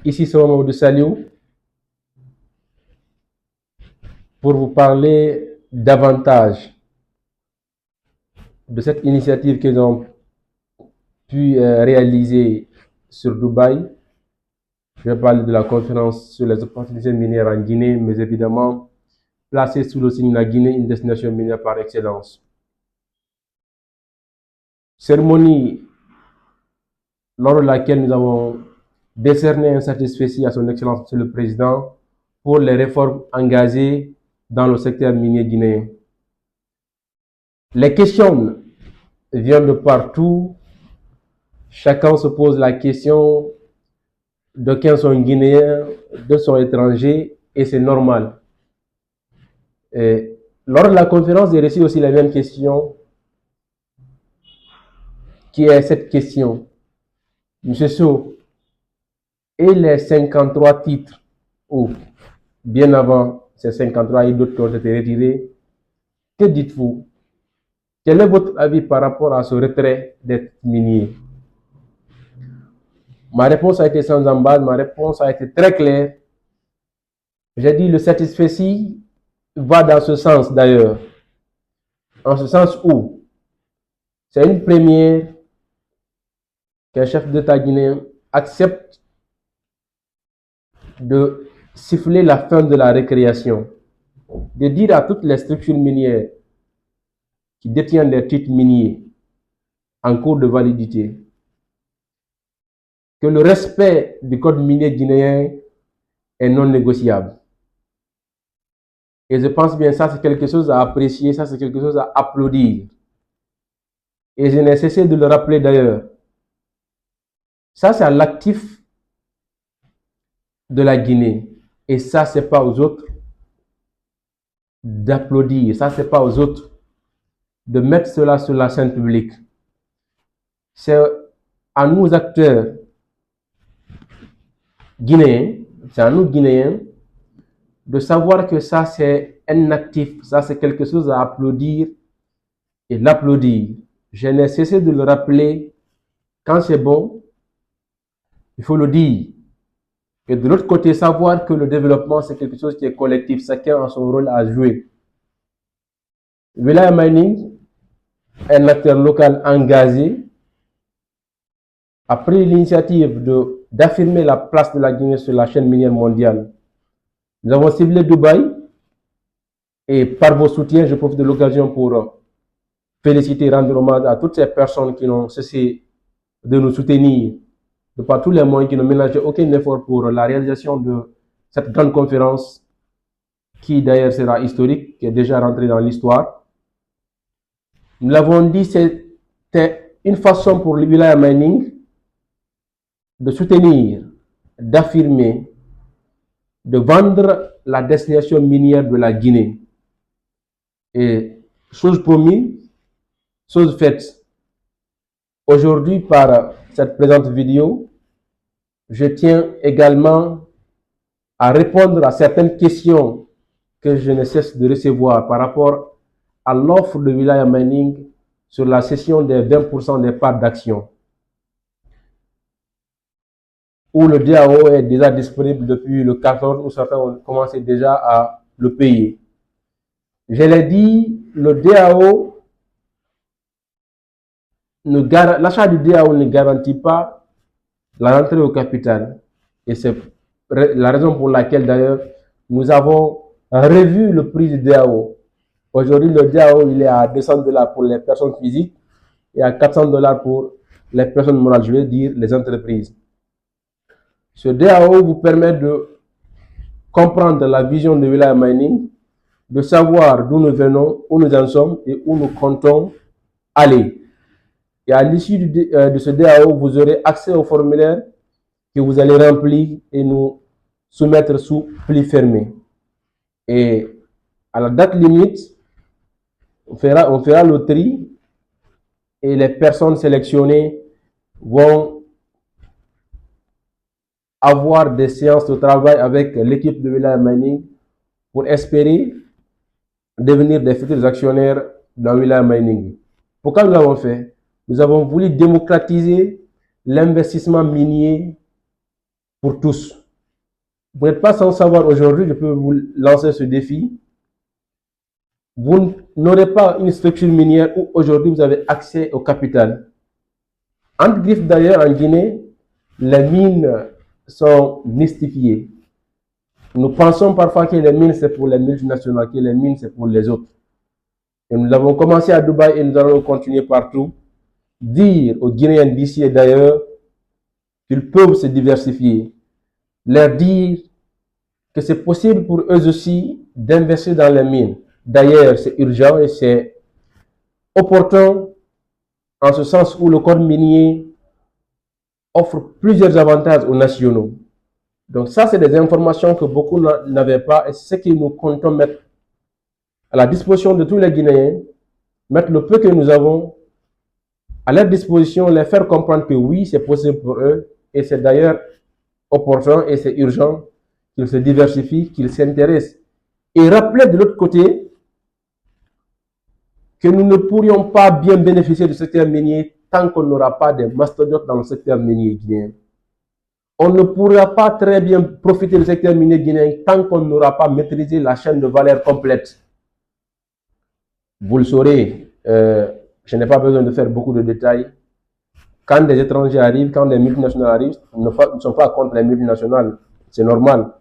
Ici c'est Mamadou Saliou pour vous parler davantage de cette initiative qu'ils ont pu réaliser sur Dubaï. Je vais parler de la conférence sur les opportunités minières en Guinée, mais évidemment placée sous le signe de la Guinée, une destination minière par excellence. Cérémonie lors de laquelle nous avons décerné un satisfecit à son Excellence Monsieur le Président pour les réformes engagées dans le secteur minier guinéen. Les questions viennent de partout. Chacun se pose la question de qui sont guinéens, de sont étrangers, et c'est normal. Et lors de la conférence, j'ai reçu aussi la même question, qui est cette question. Monsieur Sow, et les 53 titres, ou bien avant ces 53 et d'autres qui ont été retirés, que dites-vous? Quel est votre avis par rapport à ce retrait des miniers? Ma réponse a été sans embâche, ma réponse a été très claire. J'ai dit le satisfecit va dans ce sens d'ailleurs. En ce sens où c'est une première qu'un chef d'État guinéen accepte de siffler la fin de la récréation, de dire à toutes les structures minières qui détiennent des titres miniers en cours de validité que le respect du code minier guinéen est non négociable. Et je pense bien ça c'est quelque chose à apprécier, ça c'est quelque chose à applaudir. Et je n'ai cessé de le rappeler d'ailleurs. Ça c'est à l'actif de la Guinée. Et ça c'est pas aux autres d'applaudir, ça c'est pas aux autres de mettre cela sur la scène publique. C'est à nous acteurs guinéens, c'est à nous Guinéens de savoir que ça c'est un actif, ça c'est quelque chose à applaudir et l'applaudir. Je n'ai cessé de le rappeler. Quand c'est bon, il faut le dire. Et de l'autre côté, savoir que le développement c'est quelque chose qui est collectif, chacun a son rôle à jouer. Wilaya Mining, un acteur local engagé, a pris l'initiative d'affirmer la place de la Guinée sur la chaîne minière mondiale. Nous avons ciblé Dubaï et par vos soutiens, je profite de l'occasion pour féliciter, rendre hommage à toutes ces personnes qui n'ont cessé de nous soutenir de par tous les moyens, qui n'ont ménagé aucun effort pour la réalisation de cette grande conférence qui d'ailleurs sera historique, qui est déjà rentrée dans l'histoire. Nous l'avons dit, c'était une façon pour le Wilaya Mining de soutenir, d'affirmer, de vendre la destination minière de la Guinée. Et chose promise, chose faite. Aujourd'hui, par cette présente vidéo, je tiens également à répondre à certaines questions que je ne cesse de recevoir par rapport à l'offre de Wilaya Mining sur la cession des 20% des parts d'action, où le DAO est déjà disponible depuis le 14, où certains ont commencé déjà à le payer. Je l'ai dit, le DAO, l'achat du DAO ne garantit pas la rentrée au capital. Et c'est la raison pour laquelle d'ailleurs nous avons revu le prix du DAO. Aujourd'hui, le DAO il est à 200 $ pour les personnes physiques et à 400 $ pour les personnes morales, je veux dire les entreprises. Ce DAO vous permet de comprendre la vision de Wilaya Mining, de savoir d'où nous venons, où nous en sommes et où nous comptons aller. Et à l'issue de ce DAO, vous aurez accès au formulaire que vous allez remplir et nous soumettre sous pli fermé. Et à la date limite, on fera le tri et les personnes sélectionnées vont avoir des séances de travail avec l'équipe de Wilaya Mining pour espérer devenir des futurs actionnaires dans Wilaya Mining. Pourquoi nous l'avons fait? Nous avons voulu démocratiser l'investissement minier pour tous. Vous n'êtes pas sans savoir aujourd'hui, je peux vous lancer ce défi. Vous n'aurez pas une structure minière où aujourd'hui vous avez accès au capital. Entre griffes d'ailleurs, en Guinée, les mines sont mystifiées. Nous pensons parfois que les mines c'est pour les multinationales, que les mines c'est pour les autres. Et nous avons commencé à Dubaï et nous allons continuer partout. Dire aux Guinéens d'ici et d'ailleurs qu'ils peuvent se diversifier. Leur dire que c'est possible pour eux aussi d'investir dans les mines. D'ailleurs, c'est urgent et c'est opportun en ce sens où le code minier offre plusieurs avantages aux nationaux. Donc ça, c'est des informations que beaucoup n'avaient pas et c'est ce que nous comptons mettre à la disposition de tous les Guinéens, mettre le peu que nous avons à leur disposition, les faire comprendre que oui, c'est possible pour eux et c'est d'ailleurs opportun et c'est urgent qu'ils se diversifient, qu'ils s'intéressent. Et rappeler de l'autre côté que nous ne pourrions pas bien bénéficier du secteur minier tant qu'on n'aura pas des mastodontes dans le secteur minier guinéen. On ne pourra pas très bien profiter du secteur minier guinéen tant qu'on n'aura pas maîtrisé la chaîne de valeur complète. Vous le saurez, je n'ai pas besoin de faire beaucoup de détails. Quand des étrangers arrivent, quand des multinationales arrivent, ils ne sont pas contre les multinationales, c'est normal.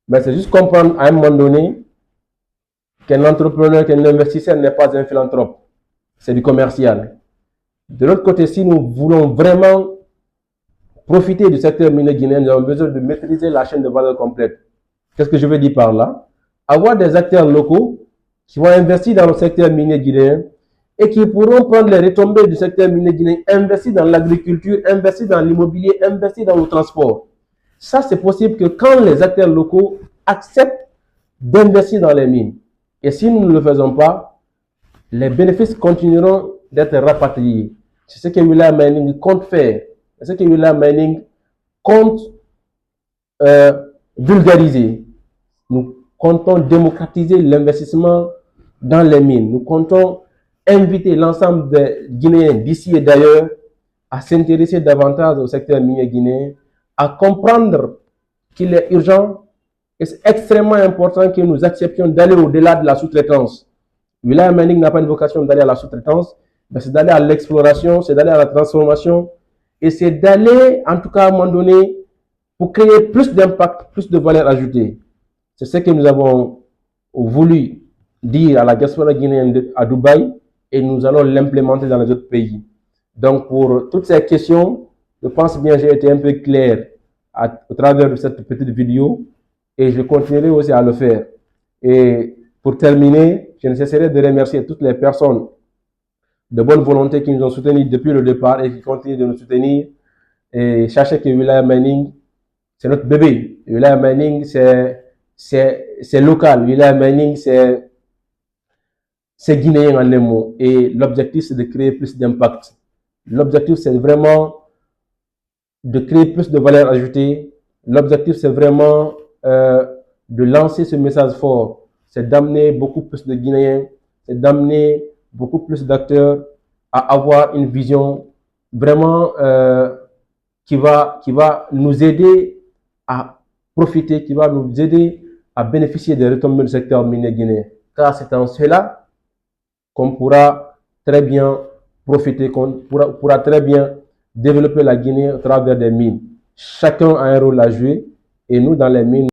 Mais c'est juste comprendre à un moment donné qu'un entrepreneur, qu'un investisseur n'est pas un philanthrope, c'est du commercial. De l'autre côté, si nous voulons vraiment profiter du secteur minier guinéen, nous avons besoin de maîtriser la chaîne de valeur complète. Qu'est-ce que je veux dire par là? Avoir des acteurs locaux qui vont investir dans le secteur minier guinéen et qui pourront prendre les retombées du secteur minier guinéen, investir dans l'agriculture, investir dans l'immobilier, investir dans le transport. Ça, c'est possible que quand les acteurs locaux acceptent d'investir dans les mines. Et si nous ne le faisons pas, les bénéfices continueront d'être rapatriés. C'est ce que William Mining compte faire. C'est ce que William Mining compte vulgariser. Nous comptons démocratiser l'investissement dans les mines. Nous comptons inviter l'ensemble des Guinéens d'ici et d'ailleurs à s'intéresser davantage au secteur minier guinéen, à comprendre qu'il est urgent et c'est extrêmement important que nous acceptions d'aller au-delà de la sous-traitance. William Mining n'a pas une vocation d'aller à la sous-traitance, mais c'est d'aller à l'exploration, c'est d'aller à la transformation et c'est d'aller, en tout cas à un moment donné, pour créer plus d'impact, plus de valeur ajoutée. C'est ce que nous avons voulu dire à la diaspora guinéenne à Dubaï et nous allons l'implémenter dans les autres pays. Donc pour toutes ces questions, je pense bien que j'ai été un peu clair au travers de cette petite vidéo et je continuerai aussi à le faire. Et pour terminer, je ne cesserai de remercier toutes les personnes de bonne volonté qui nous ont soutenus depuis le départ et qui continuent de nous soutenir. Et sachez que William Mining, c'est notre bébé. William Mining, c'est local. William Mining, c'est guinéen en un mot. Et l'objectif, c'est de créer plus d'impact. L'objectif, c'est vraiment de créer plus de valeur ajoutée. L'objectif, c'est vraiment de lancer ce message fort. C'est d'amener beaucoup plus de Guinéens, c'est d'amener beaucoup plus d'acteurs à avoir une vision vraiment qui va nous aider à profiter, qui va nous aider à bénéficier des retombées du secteur minier guinéen. Car c'est en cela qu'on pourra très bien profiter, qu'on pourra très bien développer la Guinée à travers des mines. Chacun a un rôle à jouer et nous, dans les mines,